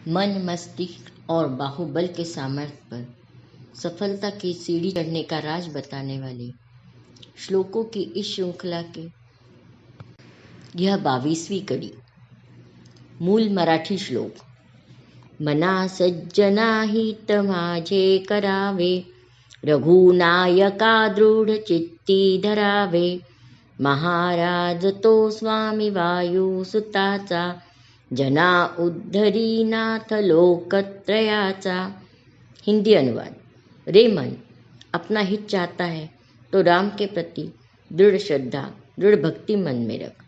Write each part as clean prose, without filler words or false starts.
मन, मस्तिष्क और बाहुबल के सामर्थ्य पर सफलता की सीढ़ी चढ़ने का राज बताने वाले श्लोकों की इस श्रृंखला के यह 22वीं कड़ी। मूल मराठी श्लोक। मना सज्जना हित माझे करावे, रघुनायका दृढ चित्ती धरावे, महाराज तो स्वामी वायुसुताचा, जना उद्धरी नाथ लोकत्रयाचा। हिंदी अनुवाद। रे मन, अपना हित चाहता है तो राम के प्रति दृढ़ श्रद्धा, दृढ़ भक्ति मन में रख।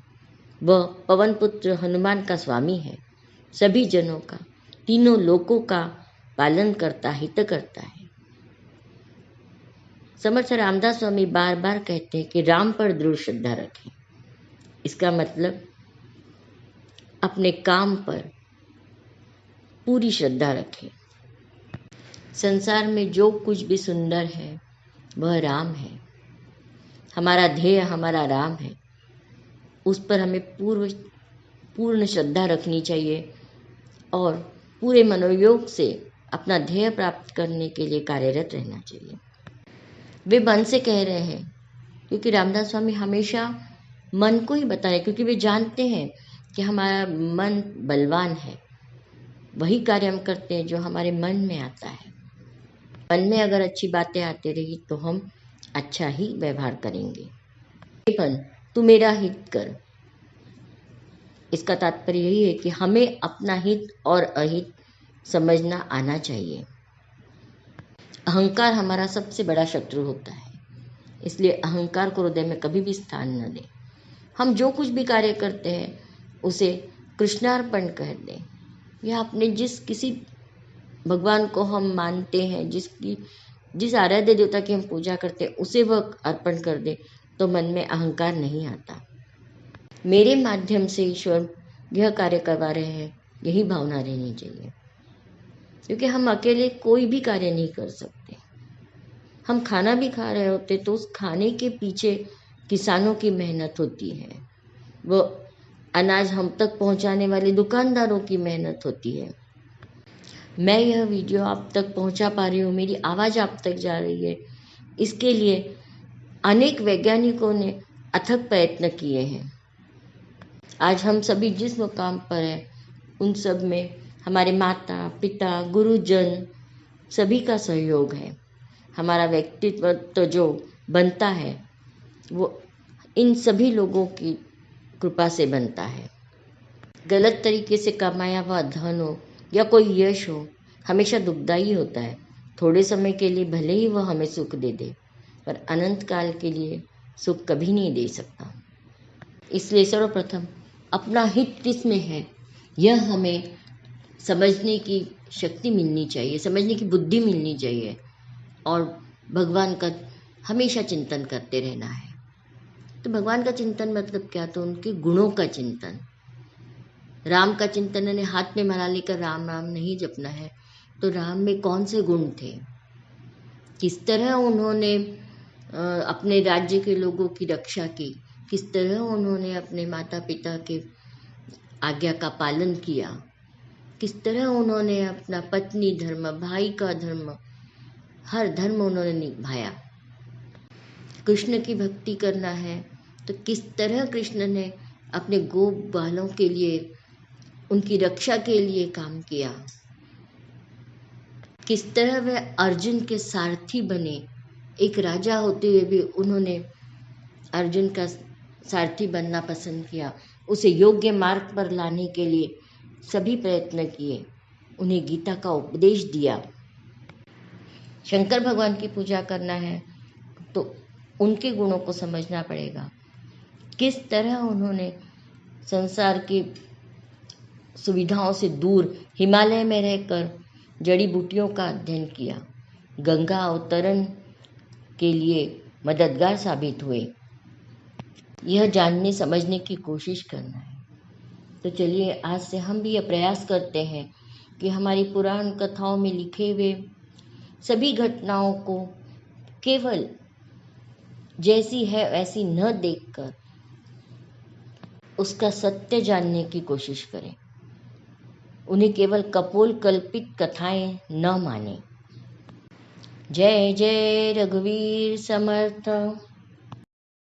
वह पवन पुत्र हनुमान का स्वामी है, सभी जनों का, तीनों लोकों का पालन करता, हित करता है। समर्थ रामदास स्वामी बार बार कहते हैं कि राम पर दृढ़ श्रद्धा रखें। इसका मतलब अपने काम पर पूरी श्रद्धा रखें। संसार में जो कुछ भी सुंदर है वह राम है। हमारा ध्येय हमारा राम है। उस पर हमें पूर्ण श्रद्धा रखनी चाहिए और पूरे मनोयोग से अपना ध्येय प्राप्त करने के लिए कार्यरत रहना चाहिए। वे मन से कह रहे हैं क्योंकि रामदास स्वामी हमेशा मन को ही बताए, क्योंकि वे जानते हैं कि हमारा मन बलवान है। वही कार्य हम करते हैं जो हमारे मन में आता है। मन में अगर अच्छी बातें आती रही तो हम अच्छा ही व्यवहार करेंगे। मन, तू मेरा हित कर। इसका तात्पर्य यही है कि हमें अपना हित और अहित समझना आना चाहिए। अहंकार हमारा सबसे बड़ा शत्रु होता है, इसलिए अहंकार को हृदय में कभी भी स्थान न दें। हम जो कुछ भी कार्य करते हैं उसे कृष्णार्पण कर दें, या अपने किसी भगवान को हम मानते हैं, जिस आराध्य देवता की हम पूजा करते हैं उसे वह अर्पण कर दे, तो मन में अहंकार नहीं आता। मेरे माध्यम से ईश्वर यह कार्य करवा रहे हैं, यही भावना रहनी चाहिए। क्योंकि हम अकेले कोई भी कार्य नहीं कर सकते। हम खाना भी खा रहे होते तो उस खाने के पीछे किसानों की मेहनत होती है, वो अनाज हम तक पहुंचाने वाले दुकानदारों की मेहनत होती है। मैं यह वीडियो आप तक पहुंचा पा रही हूँ, मेरी आवाज़ आप तक जा रही है, इसके लिए अनेक वैज्ञानिकों ने अथक प्रयत्न किए हैं। आज हम सभी जिस मुकाम पर हैं उन सब में हमारे माता पिता गुरुजन सभी का सहयोग है। हमारा व्यक्तित्व तो जो बनता है वो इन सभी लोगों की कृपा से बनता है। गलत तरीके से कमाया हुआ धन हो या कोई यश हो हमेशा दुखदायी होता है। थोड़े समय के लिए भले ही वह हमें सुख दे दे, पर अनंत काल के लिए सुख कभी नहीं दे सकता। इसलिए सर्वप्रथम अपना हित किसमें है यह हमें समझने की शक्ति मिलनी चाहिए, समझने की बुद्धि मिलनी चाहिए, और भगवान का हमेशा चिंतन करते रहना है। तो भगवान का चिंतन मतलब क्या? तो उनके गुणों का चिंतन। राम का चिंतन यानी हाथ में माला लेकर राम राम नहीं जपना है। तो राम में कौन से गुण थे, किस तरह उन्होंने अपने राज्य के लोगों की रक्षा की, किस तरह उन्होंने अपने माता पिता के आज्ञा का पालन किया, किस तरह उन्होंने अपना पत्नी धर्म, भाई का धर्म, हर धर्म उन्होंने निभाया। कृष्ण की भक्ति करना है तो किस तरह कृष्ण ने अपने गोप बालों के लिए, उनकी रक्षा के लिए काम किया, किस तरह वे अर्जुन के सारथी बने। एक राजा होते हुए भी उन्होंने अर्जुन का सारथी बनना पसंद किया, उसे योग्य मार्ग पर लाने के लिए सभी प्रयत्न किए, उन्हें गीता का उपदेश दिया। शंकर भगवान की पूजा करना है तो उनके गुणों को समझना पड़ेगा। किस तरह उन्होंने संसार की सुविधाओं से दूर हिमालय में रहकर जड़ी बूटियों का अध्ययन किया, गंगा अवतरण के लिए मददगार साबित हुए। यह जानने समझने की कोशिश करना है। तो चलिए आज से हम भी यह प्रयास करते हैं कि हमारी पुराण कथाओं में लिखे हुए सभी घटनाओं को केवल जैसी है वैसी न देखकर उसका सत्य जानने की कोशिश करें, उन्हें केवल कपोल कल्पित कथाएं न माने। जय जय रघुवीर समर्थ।